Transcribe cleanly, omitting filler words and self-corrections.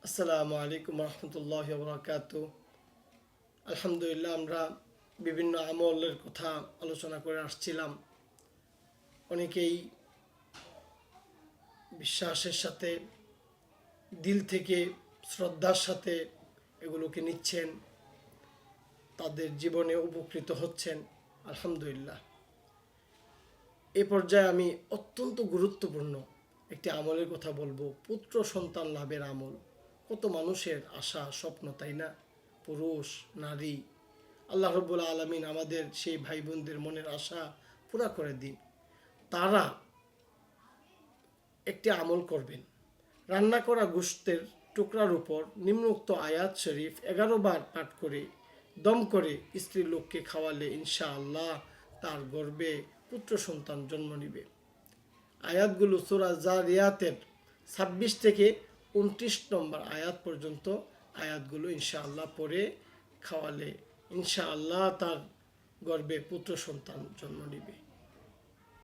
আসসালামু আলাইকুম রহমতুল্লাহ বরকাত। আলহামদুলিল্লাহ, আমরা বিভিন্ন আমলের কথা আলোচনা করে আসছিলাম। অনেকেই বিশ্বাসের সাথে, দিল থেকে শ্রদ্ধার সাথে এগুলোকে নিচ্ছেন, তাদের জীবনে উপকৃত হচ্ছেন। আলহামদুলিল্লাহ, এ পর্যায়ে আমি অত্যন্ত গুরুত্বপূর্ণ একটি আমলের কথা বলবো, পুত্র সন্তান লাভের আমল। কত মানুষের আশা স্বপ্ন, তাই না? পুরুষ, নারী, আল্লাহ রব্বুল আলমিন আমাদের সেই ভাই বোনদের মনের আশা পুরা করে দিন। তারা একটি আমল করবেন, রান্না করা গোশতের টুকরার উপর নিম্নোক্ত আয়াত শরীফ 11 বার পাঠ করে দম করে স্ত্রীর লোককে খাওয়ালে ইনশাআল্লাহ তার গর্ভে পুত্র সন্তান জন্ম নিবে। আয়াতগুলো সূরা জারিয়াতের 26 থেকে 29 নম্বর আয়াত পর্যন্ত আয়াতগুলো ইনশাআল্লাহ পড়ে খাওয়ালে ইনশাআল্লাহ তার গর্ভে পুত্র সন্তান জন্ম নিবে।